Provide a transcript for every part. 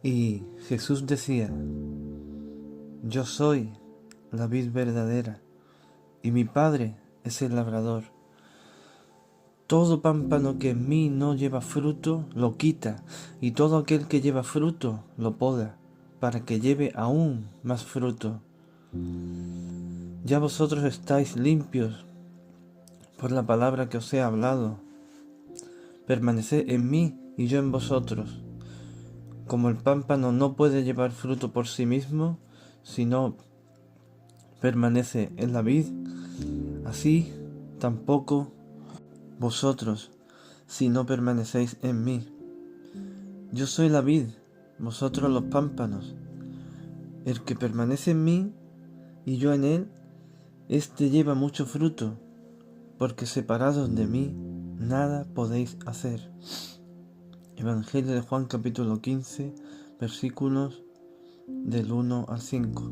Y Jesús decía: yo soy la vid verdadera, y mi Padre es el labrador. Todo pámpano que en mí no lleva fruto, lo quita, y todo aquel que lleva fruto, lo poda, para que lleve aún más fruto. Ya vosotros estáis limpios por la palabra que os he hablado. Permaneced en mí y yo en vosotros. Como el pámpano no puede llevar fruto por sí mismo, si no permanece en la vid, así tampoco vosotros, si no permanecéis en mí. Yo soy la vid, vosotros los pámpanos. El que permanece en mí y yo en él, éste lleva mucho fruto, porque separados de mí nada podéis hacer. Evangelio de Juan capítulo 15, versículos del 1 al 5.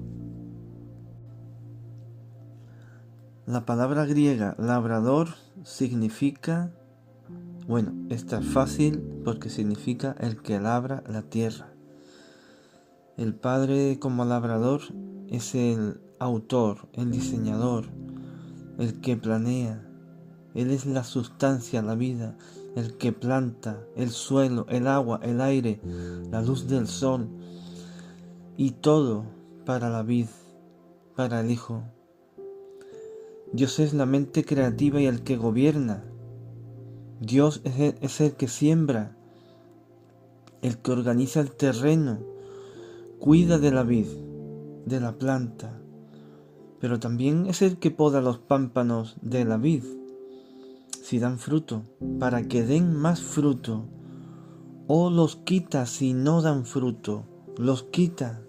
La palabra griega labrador significa, esta es fácil porque significa el que labra la tierra. El Padre como labrador es el autor, el diseñador, el que planea. Él es la sustancia, la vida, el que planta, el suelo, el agua, el aire, la luz del sol y todo para la vid, para el Hijo. Dios es la mente creativa y el que gobierna. Dios es el que siembra, el que organiza el terreno, cuida de la vid, de la planta, pero también es el que poda los pámpanos de la vid, si dan fruto, para que den más fruto, o los quita si no dan fruto, los quita.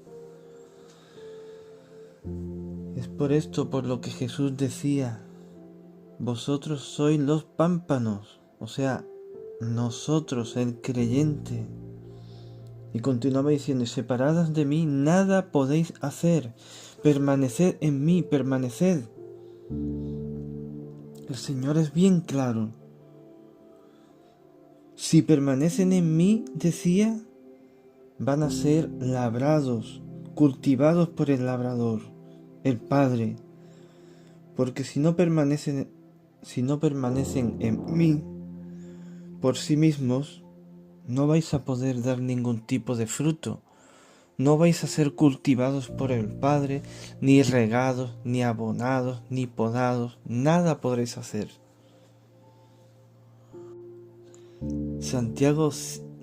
Es por esto por lo que Jesús decía: vosotros sois los pámpanos, o sea, nosotros, el creyente. Y continuaba diciendo: separadas de mí nada podéis hacer, permaneced en mí, permaneced. El Señor es bien claro. Si permanecen en mí, decía, van a ser labrados, cultivados por el labrador, el Padre. Porque si no permanecen en mí por sí mismos, no vais a poder dar ningún tipo de fruto. No vais a ser cultivados por el Padre, ni regados, ni abonados, ni podados, nada podréis hacer. Santiago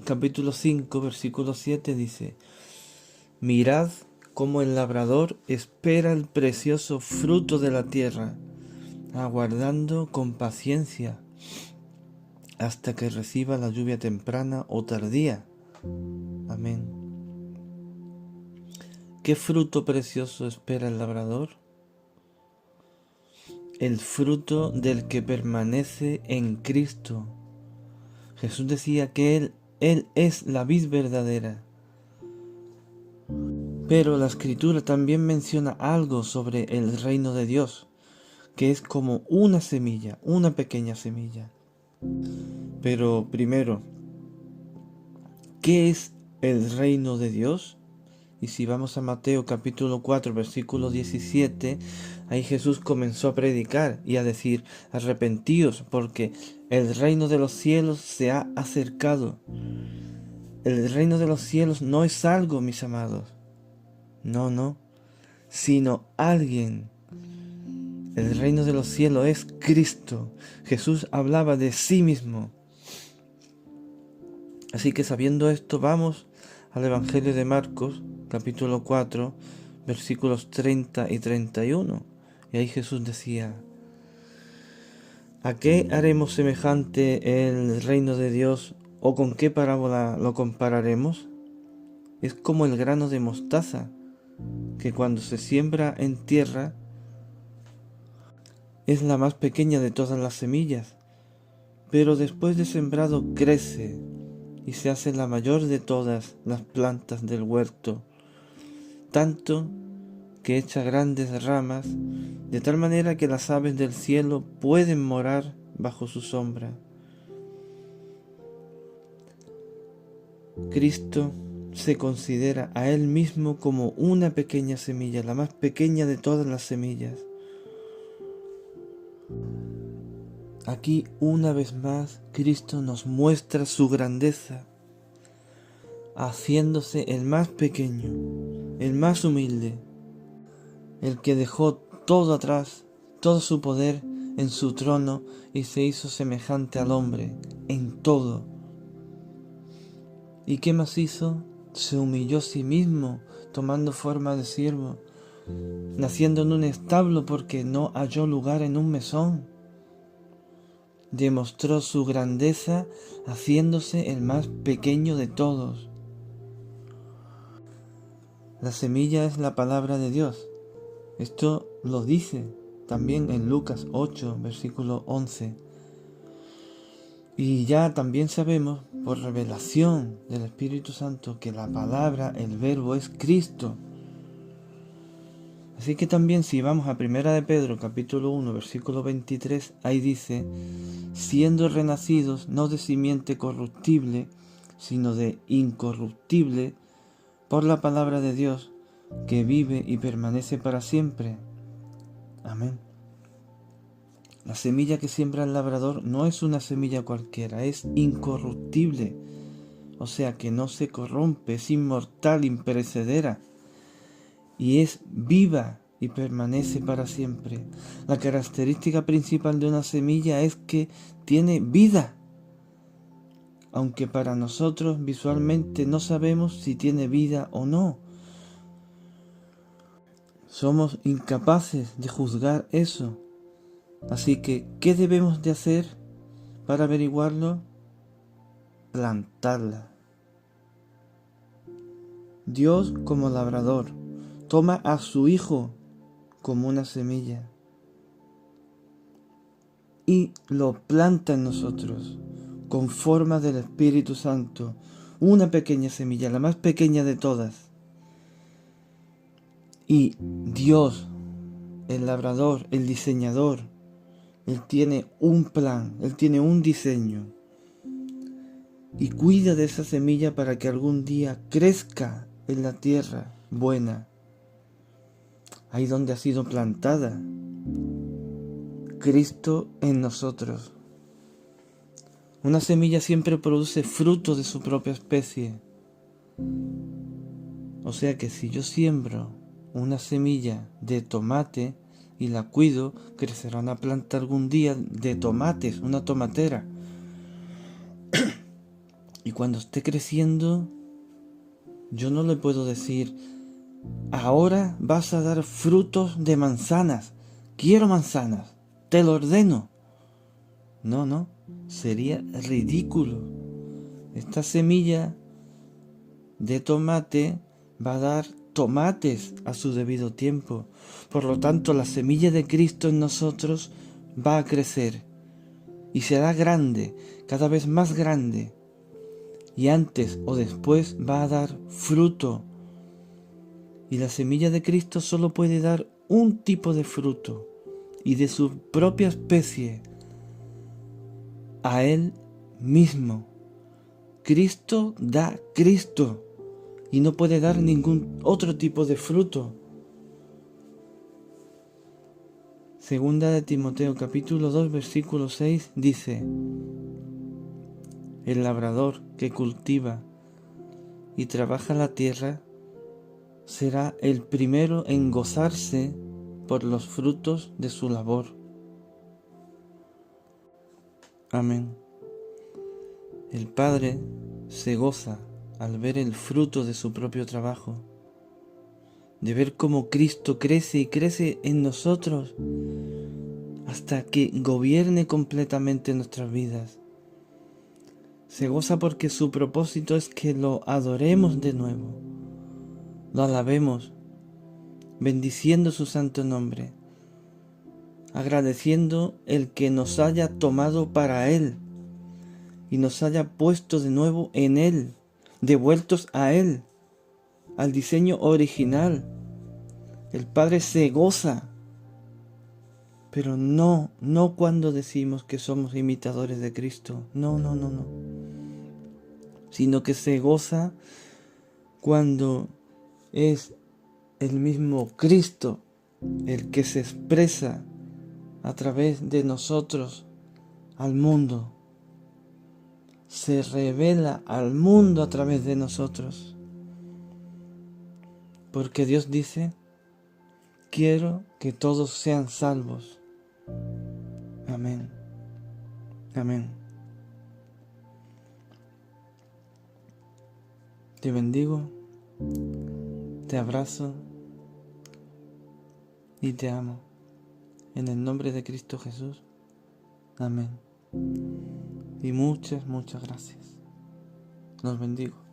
capítulo 5, versículo 7 dice: mirad cómo el labrador espera el precioso fruto de la tierra, aguardando con paciencia hasta que reciba la lluvia temprana o tardía. Amén. ¿Qué fruto precioso espera el labrador? El fruto del que permanece en Cristo. Jesús decía que Él es la vid verdadera. Pero la Escritura también menciona algo sobre el reino de Dios, que es como una semilla, una pequeña semilla. Pero primero, ¿qué es el reino de Dios? Y si vamos a Mateo capítulo 4, versículo 17, ahí Jesús comenzó a predicar y a decir: arrepentíos, porque el reino de los cielos se ha acercado. El reino de los cielos no es algo, mis amados, no, sino alguien. El reino de los cielos es Cristo. Jesús hablaba de sí mismo. Así que sabiendo esto, vamos al Evangelio de Marcos, capítulo 4, versículos 30 y 31. Y ahí Jesús decía: ¿a qué haremos semejante el reino de Dios, o con qué parábola lo compararemos? Es como el grano de mostaza, que cuando se siembra en tierra es la más pequeña de todas las semillas, pero después de sembrado crece y se hace la mayor de todas las plantas del huerto, tanto que echa grandes ramas, de tal manera que las aves del cielo pueden morar bajo su sombra. Cristo se considera a Él mismo como una pequeña semilla, la más pequeña de todas las semillas. Aquí una vez más Cristo nos muestra su grandeza, haciéndose el más pequeño, el más humilde, el que dejó todo atrás, todo su poder en su trono y se hizo semejante al hombre en todo. ¿Y qué más hizo? Se humilló a sí mismo, tomando forma de siervo, naciendo en un establo porque no halló lugar en un mesón. Demostró su grandeza haciéndose el más pequeño de todos. La semilla es la palabra de Dios. Esto lo dice también en Lucas 8, versículo 11. Y ya también sabemos por revelación del Espíritu Santo que la palabra, el verbo, es Cristo. Así que también si vamos a 1 de Pedro capítulo 1 versículo 23, ahí dice: siendo renacidos no de simiente corruptible, sino de incorruptible, por la palabra de Dios, que vive y permanece para siempre. Amén. La semilla que siembra el labrador no es una semilla cualquiera, es incorruptible, o sea que no se corrompe, es inmortal, imperecedera, y es viva y permanece para siempre. La característica principal de una semilla es que tiene vida, aunque para nosotros visualmente no sabemos si tiene vida o no. Somos incapaces de juzgar eso. Así que, ¿qué debemos de hacer para averiguarlo? Plantarla. Dios, como labrador, toma a su Hijo como una semilla y lo planta en nosotros con forma del Espíritu Santo, una pequeña semilla, la más pequeña de todas. Y Dios, el labrador, el diseñador, Él tiene un plan, Él tiene un diseño y cuida de esa semilla para que algún día crezca en la tierra buena, ahí donde ha sido plantada. Cristo en nosotros. Una semilla siempre produce fruto de su propia especie. O sea que si yo siembro una semilla de tomate y la cuido, crecerá una planta algún día de tomates, una tomatera. Y cuando esté creciendo, yo no le puedo decir: ahora vas a dar frutos de manzanas, quiero manzanas, te lo ordeno. No, sería ridículo. Esta semilla de tomate va a dar tomates a su debido tiempo. Por lo tanto, la semilla de Cristo en nosotros va a crecer y será grande, cada vez más grande. Y antes o después va a dar fruto. Y la semilla de Cristo solo puede dar un tipo de fruto y de su propia especie, a Él mismo. Cristo da Cristo y no puede dar ningún otro tipo de fruto. Segunda de Timoteo capítulo 2 versículo 6 dice: el labrador que cultiva y trabaja la tierra será el primero en gozarse por los frutos de su labor. Amén. El Padre se goza al ver el fruto de su propio trabajo, de ver cómo Cristo crece y crece en nosotros hasta que gobierne completamente nuestras vidas. Se goza porque su propósito es que lo adoremos de nuevo, lo alabemos, bendiciendo su santo nombre, agradeciendo el que nos haya tomado para Él y nos haya puesto de nuevo en Él, devueltos a Él, al diseño original. El Padre se goza, pero no cuando decimos que somos imitadores de Cristo, no, sino que se goza cuando es el mismo Cristo el que se expresa a través de nosotros al mundo, se revela al mundo a través de nosotros. Porque Dios dice: quiero que todos sean salvos. Amén. Amén. Te bendigo, te abrazo y te amo. En el nombre de Cristo Jesús. Amén. Y muchas gracias. Los bendigo.